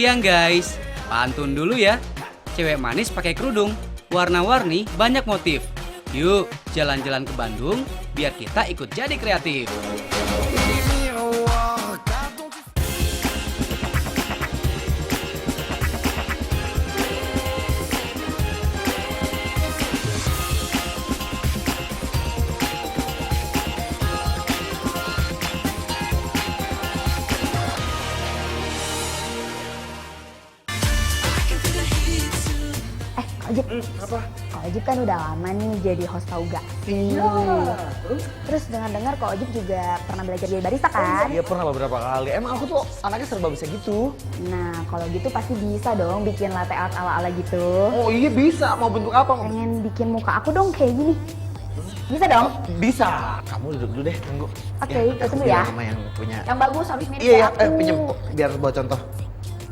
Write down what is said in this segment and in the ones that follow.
Siang guys, pantun dulu ya. Cewek manis pakai kerudung, warna-warni banyak motif. Yuk jalan-jalan ke Bandung, biar kita ikut jadi kreatif. Ojek, Apa? Kak Ojek kan udah lama nih jadi host Tahu Gak Sih. Terus dengar-dengar Kak Ojek juga pernah belajar jadi barista kan? Iya pernah beberapa kali. Emang aku tuh anaknya serba bisa gitu. Nah, kalau gitu pasti bisa dong bikin latte art ala-ala gitu. Oh iya bisa. Mau bentuk apa? Pengen bikin muka aku dong kayak gini. Bisa dong? Bisa. Kamu duduk dulu deh, tunggu. Oke, aku tunggu biar ya. sama yang punya. Yang bagus harus mirip Iya, kayak aku. pinjem biar buat contoh.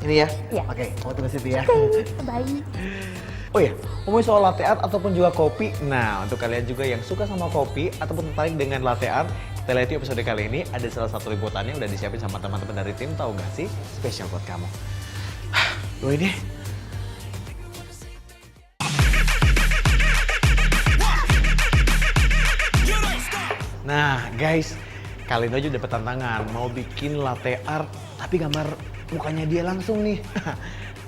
Ini ya? Iya. Oke, kamu tunggu situ ya. Oke, bye. Oh iya, ngomongin soal latte art ataupun juga kopi. Nah, untuk kalian juga yang suka sama kopi ataupun tertarik dengan latte art, kita lihat yuk episode kali ini ada salah satu liputannya udah disiapin sama teman-teman dari tim Tahu Gak Sih, spesial buat kamu. Doain deh. Nah, guys, kali ini aja dapat tantangan mau bikin latte art tapi gambar mukanya dia langsung nih.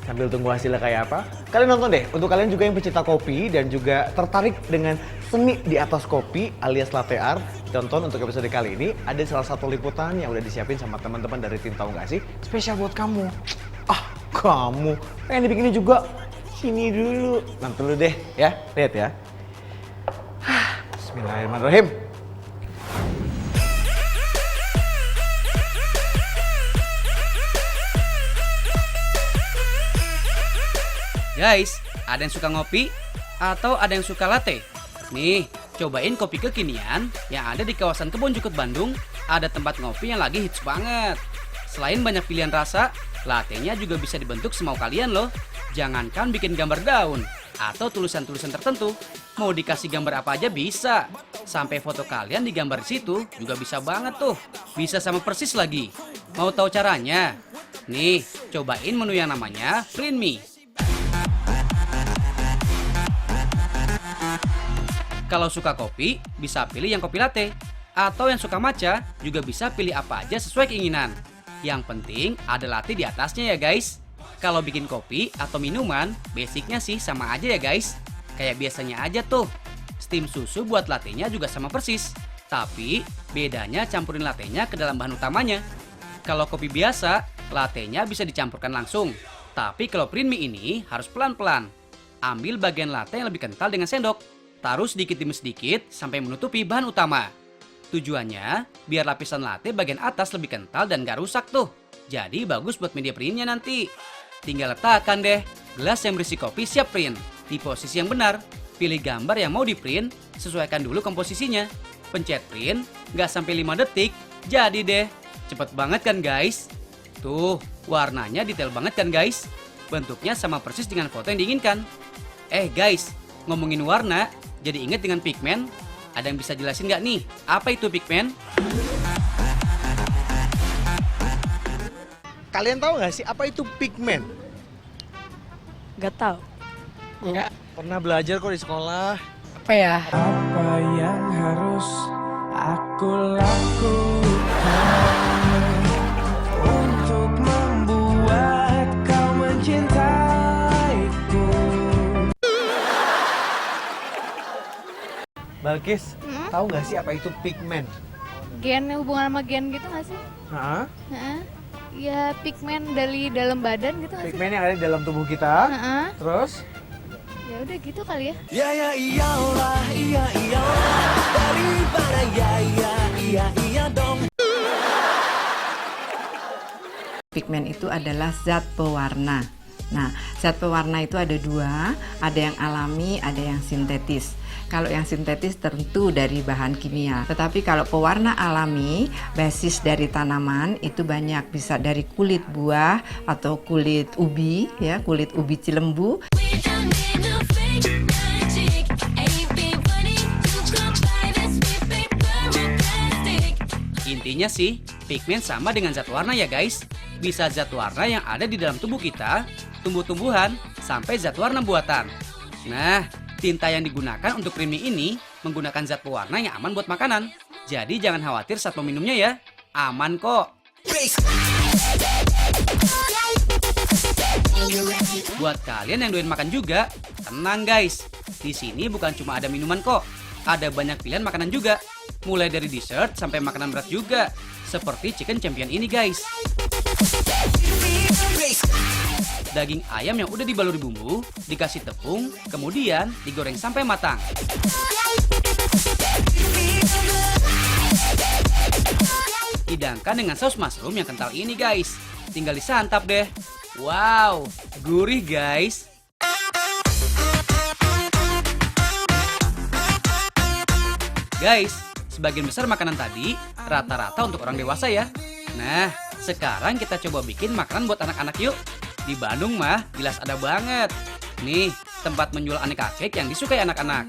Sambil tunggu hasilnya kayak apa, kalian nonton deh. Untuk kalian juga yang pecinta kopi dan juga tertarik dengan seni di atas kopi alias latte art, tonton untuk episode kali ini ada salah satu liputan yang udah disiapin sama teman-teman dari tim Tahu Gak Sih, spesial buat kamu. Ah, kamu pengen dibikinnya juga? Sini dulu, nonton dulu deh ya, lihat ya. Bismillahirrahmanirrahim. Guys, ada yang suka ngopi atau ada yang suka latte? Nih, cobain kopi kekinian yang ada di kawasan Kebon Jukut Bandung. Ada tempat ngopi yang lagi hits banget. Selain banyak pilihan rasa, latte-nya juga bisa dibentuk semau kalian loh. Jangankan bikin gambar daun atau tulisan-tulisan tertentu, mau dikasih gambar apa aja bisa. Sampai foto kalian digambar di situ juga bisa banget tuh. Bisa sama persis lagi. Mau tahu caranya? Nih, cobain menu yang namanya Print Me. Kalau suka kopi, bisa pilih yang kopi latte. Atau yang suka matcha, juga bisa pilih apa aja sesuai keinginan. Yang penting ada latte di atasnya ya guys. Kalau bikin kopi atau minuman, basicnya sih sama aja ya guys. Kayak biasanya aja tuh. Steam susu buat latte-nya juga sama persis. Tapi bedanya campurin latte-nya ke dalam bahan utamanya. Kalau kopi biasa, latte-nya bisa dicampurkan langsung. Tapi kalau Print Me ini harus pelan-pelan. Ambil bagian latte yang lebih kental dengan sendok. Taruh sedikit demi sedikit sampai menutupi bahan utama. Tujuannya biar lapisan latte bagian atas lebih kental dan gak rusak tuh. Jadi bagus buat media printnya nanti. Tinggal letakkan deh gelas yang berisi kopi siap print. Di posisi yang benar, pilih gambar yang mau di print, sesuaikan dulu komposisinya. Pencet print, gak sampai 5 detik, jadi deh. Cepet banget kan guys? Tuh, warnanya detail banget kan guys? Bentuknya sama persis dengan foto yang diinginkan. Guys, ngomongin warna, jadi inget dengan pigmen. Ada yang bisa jelasin nggak nih? Apa itu pigmen? Kalian tahu nggak sih apa itu pigmen? Gak tahu. Enggak. Pernah belajar kok di sekolah. Apa ya? Apa yang harus aku lakukan untuk membuat kau mencintaiku? Balkis, tahu nggak sih apa itu pigmen? Gen, hubungan sama gen gitu nggak sih? Hah? Heeh. Ya pigmen dari dalam badan gitu nggak sih? Pigmen yang ada di dalam tubuh kita. Heeh. Terus? Ya udah gitu kali ya. Ya ya iyalah, iya iyalah, daripada ya ya iya iya dong. Pigmen itu adalah zat pewarna. Nah, zat pewarna itu ada dua, ada yang alami, ada yang sintetis. Kalau yang sintetis tentu dari bahan kimia. Tetapi kalau pewarna alami, basis dari tanaman itu banyak, bisa dari kulit buah atau kulit ubi, ya, kulit ubi cilembu. Intinya sih, pigmen sama dengan zat warna ya guys. Bisa zat warna yang ada di dalam tubuh kita, tumbuh-tumbuhan, sampai zat warna buatan. Nah, tinta yang digunakan untuk creamy ini menggunakan zat pewarna yang aman buat makanan. Jadi jangan khawatir saat meminumnya ya, aman kok. Buat kalian yang doyan makan juga, tenang guys. Di sini bukan cuma ada minuman kok, ada banyak pilihan makanan juga. Mulai dari dessert sampai makanan berat juga, seperti chicken champion ini guys. Daging ayam yang udah dibaluri bumbu, dikasih tepung, kemudian digoreng sampai matang. Hidangkan dengan saus mushroom yang kental ini guys. Tinggal disantap deh. Wow, gurih guys. Guys, sebagian besar makanan tadi rata-rata untuk orang dewasa ya. Nah, sekarang kita coba bikin makanan buat anak-anak yuk. Di Bandung mah jelas ada banget. Nih, tempat menjual aneka cake yang disukai anak-anak.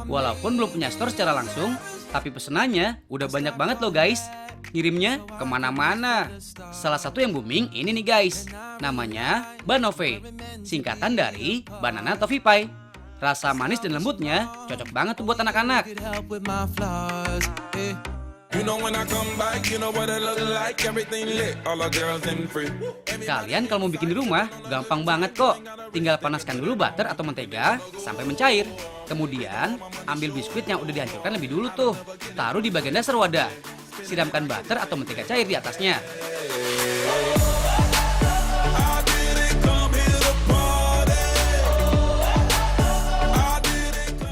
Walaupun belum punya store secara langsung, tapi pesenannya udah banyak banget loh guys. Ngirimnya kemana-mana. Salah satu yang booming ini nih guys. Namanya Banove, singkatan dari Banana Toffee Pie. Rasa manis dan lembutnya cocok banget tuh buat anak-anak. Kalian kalau mau bikin di rumah, gampang banget kok. Tinggal panaskan dulu butter atau mentega sampai mencair. Kemudian, ambil biskuit yang udah dihancurkan lebih dulu tuh. Taruh di bagian dasar wadah. Siramkan butter atau mentega cair di atasnya.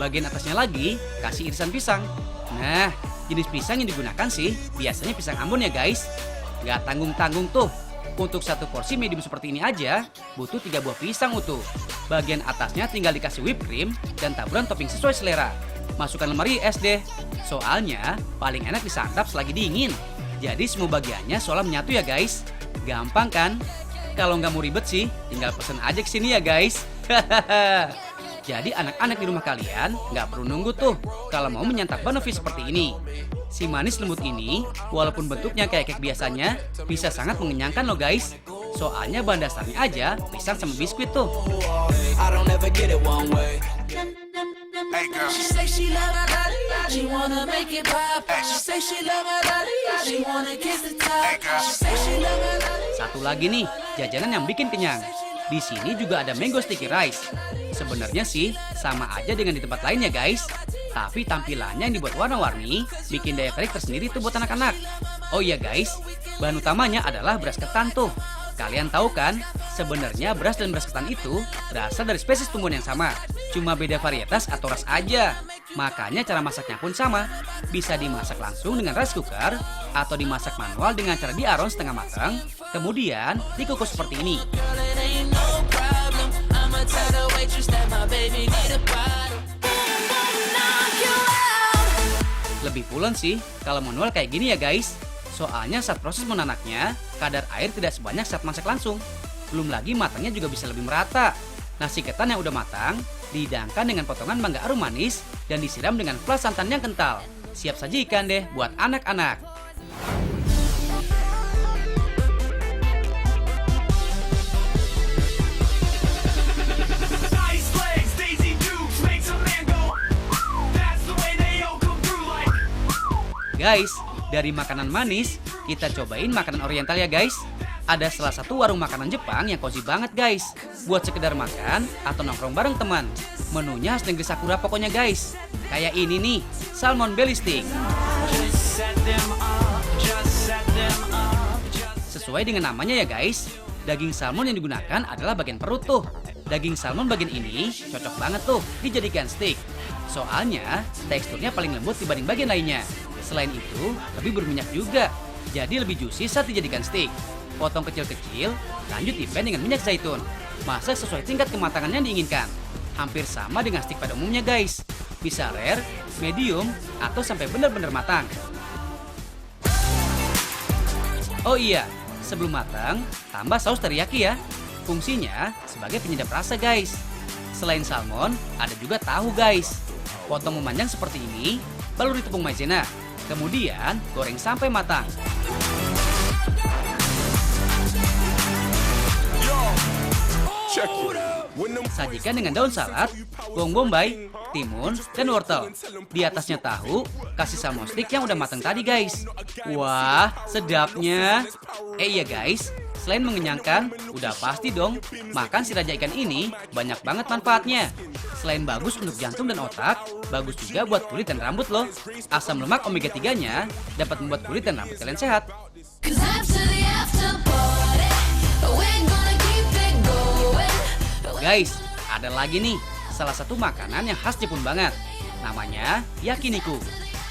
Bagian atasnya lagi, kasih irisan pisang. Nah, jenis pisang yang digunakan sih biasanya pisang Ambon ya guys. Gak tanggung-tanggung tuh. Untuk satu porsi medium seperti ini aja butuh 3 buah pisang utuh. Bagian atasnya tinggal dikasih whipped cream dan taburan topping sesuai selera. Masukkan lemari es deh. Soalnya paling enak disantap selagi dingin. Jadi semua bagiannya seolah menyatu ya guys. Gampang kan? Kalau nggak mau ribet sih, tinggal pesen aja ke sini ya guys. Jadi anak-anak di rumah kalian nggak perlu nunggu tuh kalau mau menyantap Banove seperti ini. Si manis lembut ini, walaupun bentuknya kayak cake biasanya, bisa sangat mengenyangkan loh guys. Soalnya bahan dasarnya aja pisang sama biskuit tuh. Satu lagi nih, jajanan yang bikin kenyang. Di sini juga ada mango sticky rice. Sebenarnya sih sama aja dengan di tempat lain ya guys. Tapi tampilannya yang dibuat warna-warni bikin daya tarik tersendiri tuh buat anak-anak. Oh iya guys, bahan utamanya adalah beras ketan tuh. Kalian tahu kan, sebenarnya beras dan beras ketan itu berasal dari spesies tumbuhan yang sama. Cuma beda varietas atau ras aja. Makanya cara masaknya pun sama. Bisa dimasak langsung dengan rice cooker atau dimasak manual dengan cara diaron setengah matang, kemudian dikukus seperti ini. Lebih pulen sih kalau manual kayak gini ya guys. Soalnya saat proses menanaknya, kadar air tidak sebanyak saat masak langsung. Belum lagi matangnya juga bisa lebih merata. Nasi ketan yang udah matang, dihidangkan dengan potongan mangga arum manis dan disiram dengan flas santan yang kental. Siap sajikan deh buat anak-anak. Guys, dari makanan manis, kita cobain makanan oriental ya guys. Ada salah satu warung makanan Jepang yang cozy banget guys. Buat sekedar makan atau nongkrong bareng teman. Menunya khas negeri Sakura pokoknya guys. Kayak ini nih, salmon belly stick. Sesuai dengan namanya ya guys, daging salmon yang digunakan adalah bagian perut tuh. Daging salmon bagian ini cocok banget tuh dijadikan steak. Soalnya teksturnya paling lembut dibanding bagian lainnya. Selain itu, lebih berminyak juga. Jadi lebih juicy saat dijadikan steak. Potong kecil-kecil, lanjut di-pan dengan minyak zaitun. Masak sesuai tingkat kematangan yang diinginkan. Hampir sama dengan steak pada umumnya guys. Bisa rare, medium, atau sampai benar-benar matang. Oh iya, sebelum matang, tambah saus teriyaki ya. Fungsinya sebagai penyedap rasa guys. Selain salmon, ada juga tahu guys. Potong memanjang seperti ini, baluri tepung maizena. Kemudian goreng sampai matang. Sajikan dengan daun salad, bawang bombay, timun, dan wortel. Di atasnya tahu, kasih salmon stick yang udah matang tadi guys. Wah, sedapnya. Iya guys, selain mengenyangkan, udah pasti dong, makan si raja ikan ini banyak banget manfaatnya. Selain bagus untuk jantung dan otak, bagus juga buat kulit dan rambut loh. Asam lemak omega 3-nya dapat membuat kulit dan rambut kalian sehat. Guys, ada lagi nih, salah satu makanan yang khas Jepun banget. Namanya yakiniku.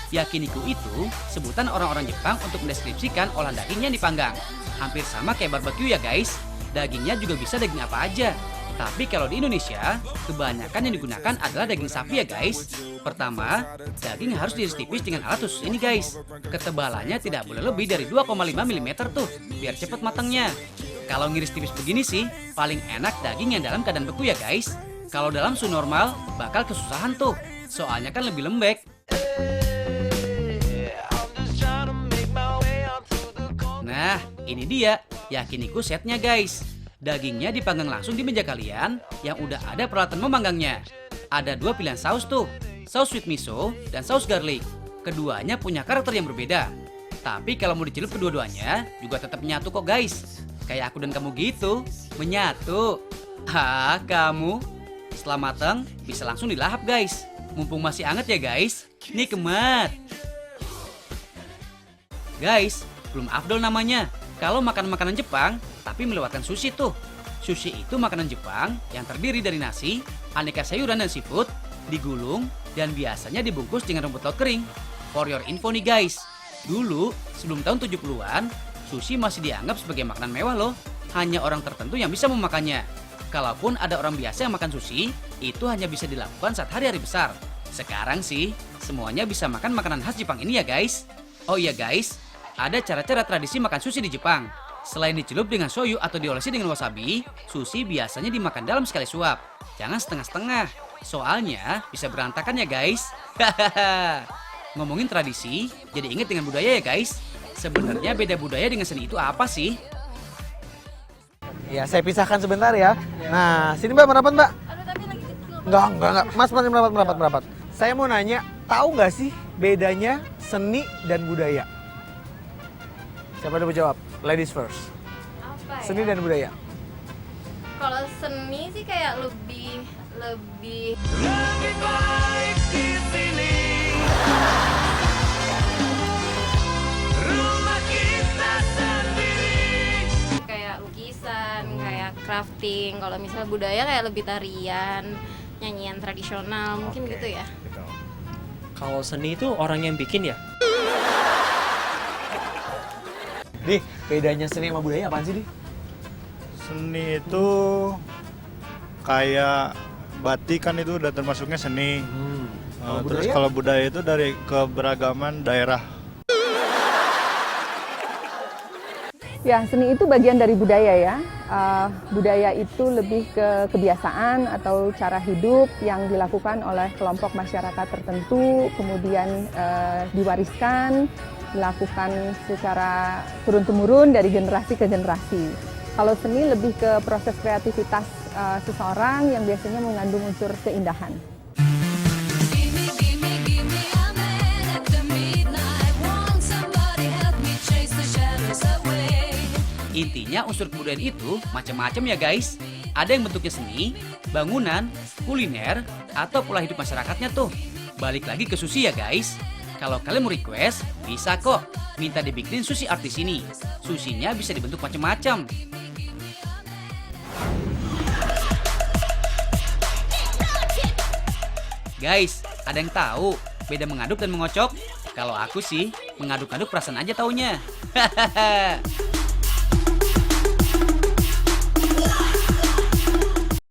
Yakiniku itu sebutan orang-orang Jepang untuk mendeskripsikan olahan daging yang dipanggang. Hampir sama kayak barbecue ya guys. Dagingnya juga bisa daging apa aja. Tapi kalau di Indonesia, kebanyakan yang digunakan adalah daging sapi ya guys. Pertama, daging harus diiris tipis dengan alat khusus ini guys. Ketebalannya tidak boleh lebih dari 2,5 mm tuh, biar cepet matangnya. Kalau ngiris tipis begini sih, paling enak daging yang dalam keadaan beku ya guys. Kalau dalam suhu normal, bakal kesusahan tuh. Soalnya kan lebih lembek. Nah, ini dia yakiniku setnya guys. Dagingnya dipanggang langsung di meja kalian yang udah ada peralatan memanggangnya. Ada dua pilihan saus tuh, saus sweet miso dan saus garlic. Keduanya punya karakter yang berbeda. Tapi kalau mau dicelup kedua-duanya juga tetap menyatu kok guys. Kayak aku dan kamu gitu, menyatu. Ah, kamu. Setelah matang, bisa langsung dilahap guys. Mumpung masih anget ya guys. Nikmat. Guys, belum afdol namanya. Kalau makan makanan Jepang, tapi melewatkan sushi tuh. Sushi itu makanan Jepang yang terdiri dari nasi, aneka sayuran dan seafood, digulung, dan biasanya dibungkus dengan rumput laut kering. For your info nih guys, dulu sebelum tahun 70-an, sushi masih dianggap sebagai makanan mewah loh. Hanya orang tertentu yang bisa memakannya. Kalaupun ada orang biasa yang makan sushi, itu hanya bisa dilakukan saat hari-hari besar. Sekarang sih, semuanya bisa makan makanan khas Jepang ini ya guys. Oh iya guys, ada cara-cara tradisi makan sushi di Jepang. Selain dicelup dengan shoyu atau diolesi dengan wasabi, sushi biasanya dimakan dalam sekali suap. Jangan setengah-setengah, soalnya bisa berantakan ya guys. Ngomongin tradisi, jadi inget dengan budaya ya guys. Sebenarnya beda budaya dengan seni itu apa sih? Ya, saya pisahkan sebentar ya. Nah, sini Mbak, merapat Mbak. Enggak. Mas, merapat. Saya mau nanya, tahu nggak sih bedanya seni dan budaya? Siapa yang mau jawab? Ladies first. Apa ya? Seni dan budaya. Kalau seni sih kayak lebih baik di sini. Rumah kita sendiri. kayak lukisan, kayak crafting. Kalau misalnya budaya kayak lebih tarian, nyanyian tradisional, mungkin gitu ya. Kalau seni itu orang yang bikin ya? Nih, bedanya seni sama budaya apaan sih, Di? Seni itu kayak batik kan itu udah termasuknya seni. Terus kalau budaya itu dari keberagaman daerah. Ya, seni itu bagian dari budaya ya. Budaya itu lebih ke kebiasaan atau cara hidup yang dilakukan oleh kelompok masyarakat tertentu, kemudian diwariskan, dilakukan secara turun-temurun dari generasi ke generasi. Kalau seni lebih ke proses kreativitas seseorang yang biasanya mengandung unsur keindahan. Intinya unsur kebudayaan itu macam-macam ya guys. Ada yang bentuknya seni, bangunan, kuliner, atau pola hidup masyarakatnya tuh. Balik lagi ke sushi ya guys. Kalau kalian mau request, bisa kok. Minta dibikinin sushi art di sini. Sushinya bisa dibentuk macam-macam. Guys, ada yang tahu beda mengaduk dan mengocok? Kalau aku sih, mengaduk-aduk perasaan aja taunya. Hahaha.